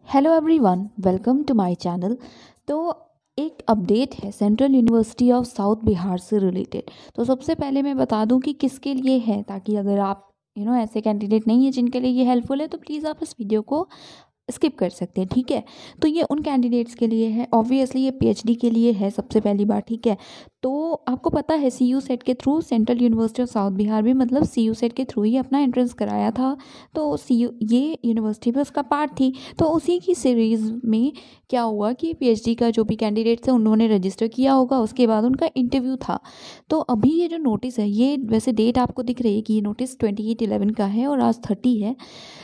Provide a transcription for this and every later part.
Hello everyone, welcome to my channel. तो एक update है Central University of South Bihar से रिलेटेड। तो सबसे पहले मैं बता दूं कि किसके लिए है, ताकि अगर आप ऐसे कैंडिडेट नहीं है जिनके लिए ये हेल्पफुल है तो प्लीज़ आप इस वीडियो को स्किप कर सकते हैं। ठीक है, तो ये उन कैंडिडेट्स के लिए है, ऑब्वियसली ये पीएचडी के लिए है सबसे पहली बात। ठीक है, तो आपको पता है सीयू सेट के through central University of South Bihar भी मतलब सीयू सेट के थ्रू ही अपना एंट्रेंस कराया था। तो सीयू ये यूनिवर्सिटी भी उसका पार्ट थी। तो उसी की सीरीज़ में क्या हुआ कि पीएचडी का जो भी कैंडिडेट थे उन्होंने रजिस्टर किया होगा, उसके बाद उनका इंटरव्यू था। तो अभी ये जो नोटिस है, ये वैसे डेट आपको दिख रही है कि ये नोटिस 28/11 का है और आज 30 है।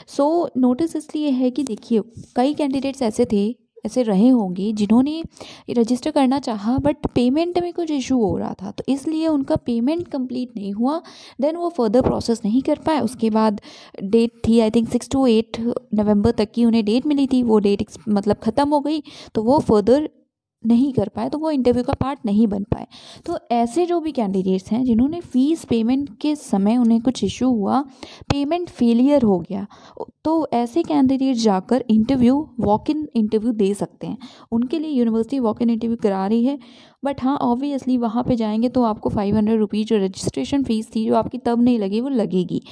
सो नोटिस इसलिए है कि देखिए, कई कैंडिडेट्स ऐसे रहे होंगे जिन्होंने रजिस्टर करना चाहा बट पेमेंट में कुछ इशू हो रहा था, तो इसलिए उनका पेमेंट कंप्लीट नहीं हुआ। देन वो फर्दर प्रोसेस नहीं कर पाए। उसके बाद डेट थी आई थिंक 6 to 8 नवंबर तक की उन्हें डेट मिली थी, वो डेट मतलब ख़त्म हो गई, तो वो फर्दर नहीं कर पाए, तो वो इंटरव्यू का पार्ट नहीं बन पाए। तो ऐसे जो भी कैंडिडेट्स हैं जिन्होंने फ़ीस पेमेंट के समय उन्हें कुछ इशू हुआ, पेमेंट फेलियर हो गया, तो ऐसे कैंडिडेट जाकर वॉक इन इंटरव्यू दे सकते हैं। उनके लिए यूनिवर्सिटी वॉक इन इंटरव्यू करा रही है। बट हाँ, ऑब्वियसली वहाँ पे जाएंगे तो आपको 500 रुपीज़ जो रजिस्ट्रेशन फ़ीस थी, जो आपकी तब नहीं लगी, वो लगेगी।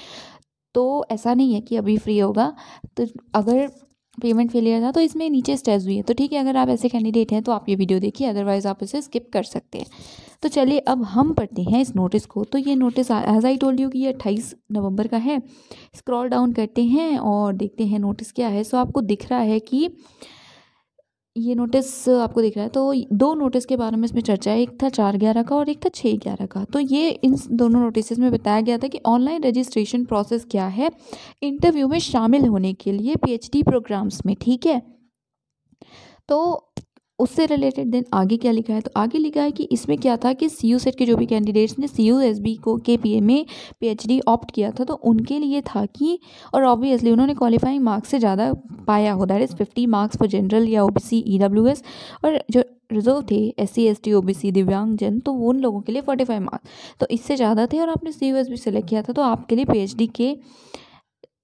तो ऐसा नहीं है कि अभी फ्री होगा। तो अगर पेमेंट फेलियर था तो इसमें नीचे स्टेप्स भी है। तो ठीक है, अगर आप ऐसे कैंडिडेट हैं तो आप ये वीडियो देखिए, अदरवाइज़ आप इसे स्किप कर सकते हैं। तो चलिए अब हम पढ़ते हैं इस नोटिस को। तो ये notice as I told you कि ये 28 नवंबर का है। स्क्रॉल डाउन करते हैं और देखते हैं नोटिस क्या है। सो आपको दिख रहा है कि ये नोटिस आपको दिख रहा है। तो दो नोटिस के बारे में इसमें चर्चा है, एक था 4/11 का और एक था 6/11 का। तो ये इन दोनों नोटिस में बताया गया था कि ऑनलाइन रजिस्ट्रेशन प्रोसेस क्या है इंटरव्यू में शामिल होने के लिए पीएचडी प्रोग्राम्स में। ठीक है, तो उससे रिलेटेड देन आगे क्या लिखा है, तो आगे लिखा है कि इसमें क्या था कि सीयू सेट के जो भी कैंडिडेट्स ने सीयू एसबी को के पीए में पीएचडी ऑप्ट किया था, तो उनके लिए था कि, और ऑब्वियसली उन्होंने क्वालिफाइंग मार्क्स से ज़्यादा पाया हो, that is 50 marks for general या ओबीसी ईडब्ल्यूएस, और जो रिजर्व थे एससी एसटी ओबीसी दिव्यांगजन, तो वो उन लोगों के लिए 45 मार्क्स, तो इससे ज़्यादा थे और आपने सीयू एसबी सेलेक्ट किया था, तो आपके लिए पीएचडी के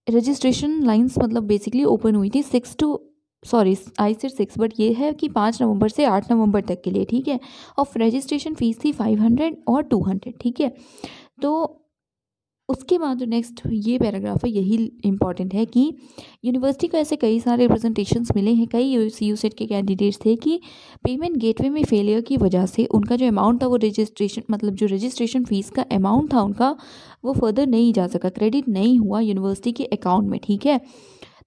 रजिस्ट्रेशन लाइन्स मतलब बेसिकली ओपन हुई थी 6 बट ये है कि 5 नवंबर से 8 नवंबर तक के लिए। ठीक है, और रजिस्ट्रेशन फ़ीस थी 500 और 200। ठीक है, तो उसके बाद जो नेक्स्ट ये पैराग्राफ है यही इंपॉर्टेंट है कि यूनिवर्सिटी को ऐसे कई सारे रिप्रेजेंटेशंस मिले हैं, कई सीयू सेट के कैंडिडेट्स थे कि पेमेंट गेटवे में फेलियर की वजह से उनका जो अमाउंट था, वो रजिस्ट्रेशन मतलब जो रजिस्ट्रेशन फ़ीस का अमाउंट था उनका, वो फर्दर नहीं जा सका, क्रेडिट नहीं हुआ यूनिवर्सिटी के अकाउंट में। ठीक है,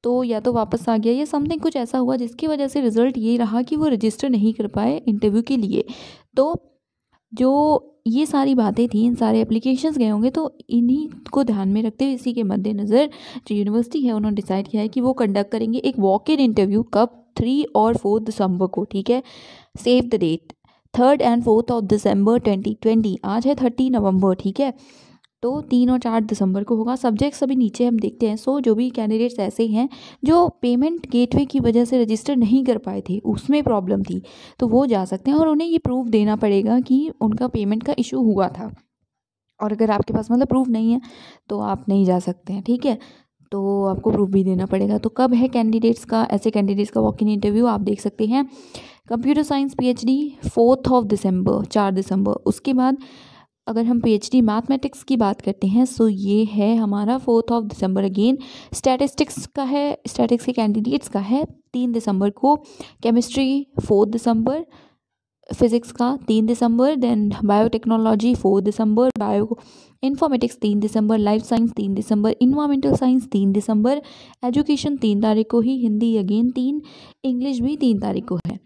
तो या तो वापस आ गया या समथिंग कुछ ऐसा हुआ जिसकी वजह से रिज़ल्ट ये रहा कि वो रजिस्टर नहीं कर पाए इंटरव्यू के लिए। तो जो ये सारी बातें थी, इन सारे एप्लीकेशंस गए होंगे, तो इन्हीं को ध्यान में रखते हुए इसी के मद्देनज़र जो यूनिवर्सिटी है उन्होंने डिसाइड किया है कि वो कंडक्ट करेंगे एक वॉक इन इंटरव्यू कब 3 और 4 दिसंबर को। ठीक है, save the date 3 and 4 of December 2020। आज है 30 नवंबर। ठीक है, तो 3 और 4 दिसंबर को होगा। सब्जेक्ट्स अभी नीचे हम देखते हैं। सो जो भी कैंडिडेट्स ऐसे हैं जो पेमेंट गेटवे की वजह से रजिस्टर नहीं कर पाए थे, उसमें प्रॉब्लम थी, तो वो जा सकते हैं और उन्हें ये प्रूफ देना पड़ेगा कि उनका पेमेंट का इशू हुआ था। और अगर आपके पास मतलब प्रूफ नहीं है तो आप नहीं जा सकते हैं। ठीक है, तो आपको प्रूफ भी देना पड़ेगा। तो कब है कैंडिडेट्स का, ऐसे कैंडिडेट्स का वॉक इन इंटरव्यू आप देख सकते हैं। कंप्यूटर साइंस पीएचडी 4 दिसंबर, 4 दिसंबर। उसके बाद अगर हम पीएचडी मैथमेटिक्स की बात करते हैं, सो ये है हमारा 4 दिसंबर। अगेन स्टैटिस्टिक्स का है, स्टैटिक्स के कैंडिडेट्स का है 3 दिसंबर को। केमिस्ट्री 4 दिसंबर, फिज़िक्स का 3 दिसंबर। देन बायोटेक्नोलॉजी 4 दिसंबर, बायो इन्फॉर्मेटिक्स 3 दिसंबर, लाइफ साइंस 3 दिसंबर, इन्वायरमेंटल साइंस 3 दिसंबर, एजुकेशन 3 तारीख को ही, हिंदी अगेन 3, इंग्लिश भी 3 तारीख को है।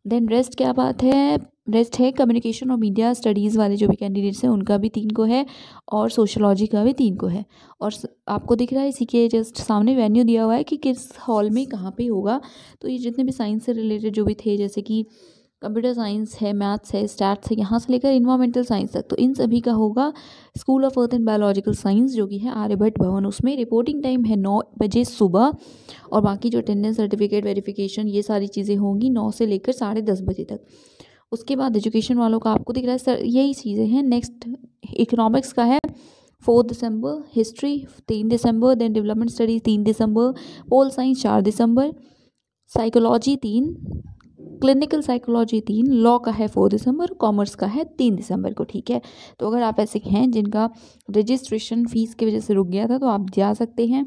देन रेस्ट क्या बात है, रेस्ट है कम्युनिकेशन और मीडिया स्टडीज़ वाले जो भी कैंडिडेट्स हैं उनका भी 3 को है, और सोशोलॉजी का भी 3 को है। और आपको दिख रहा है इसी के जस्ट सामने वेन्यू दिया हुआ है कि किस हॉल में कहाँ पे होगा। तो ये जितने भी साइंस से रिलेटेड जो भी थे, जैसे कि कंप्यूटर साइंस है, मैथ्स है, स्टैट्स है, यहाँ से लेकर इन्वायरमेंटल साइंस तक, तो इन सभी का होगा school of earth and biological science जो कि है आर्यभट्ट भवन। उसमें रिपोर्टिंग टाइम है 9 बजे सुबह, और बाकी जो अटेंडेंस सर्टिफिकेट वेरिफिकेशन ये सारी चीज़ें होंगी 9 से लेकर 10:30 बजे तक। उसके बाद एजुकेशन वालों का आपको दिख रहा है सर, यही चीज़ें हैं। नेक्स्ट इकोनॉमिक्स का है 4 दिसंबर, हिस्ट्री 3 दिसंबर, देन डेवलपमेंट स्टडीज़ 3 दिसंबर, पोल साइंस 4 दिसंबर, साइकोलॉजी 3, क्लिनिकल साइकोलॉजी 3, लॉ का है 4 दिसंबर, कॉमर्स का है 3 दिसंबर को, ठीक है। तो अगर आप ऐसे हैं जिनका रजिस्ट्रेशन फ़ीस की वजह से रुक गया था तो आप जा सकते हैं।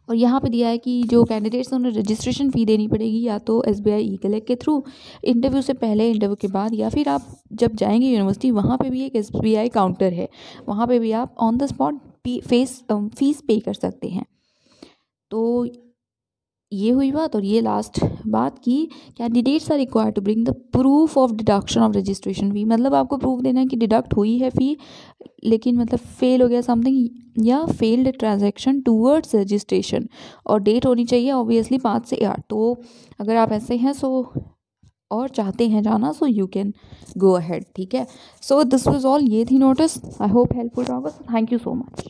और यहाँ पे दिया है कि जो कैंडिडेट्स हैं उन्हें रजिस्ट्रेशन फ़ी देनी पड़ेगी या तो SBI ई-कलेक्ट के थ्रू, इंटरव्यू से पहले, इंटरव्यू के बाद, या फिर आप जब जाएंगे यूनिवर्सिटी वहाँ पे भी एक SBI काउंटर है, वहाँ पे भी आप ऑन द स्पॉट फीस पे कर सकते हैं। तो ये हुई बात। और ये लास्ट बात की candidates are required to bring the proof of deduction of registration fee, मतलब आपको प्रूफ देना है कि डिडक्ट हुई है फ़ी, लेकिन मतलब फेल हो गया समथिंग या फेल्ड ट्रांजैक्शन टूवर्ड्स रजिस्ट्रेशन, और डेट होनी चाहिए ऑब्वियसली 5 से 8। तो अगर आप ऐसे हैं सो और चाहते हैं जाना, so you can go ahead, ठीक है। सो दिस वाज ऑल, ये थी नोटिस। आई होप हेल्पफुल होगा। Thank you so much.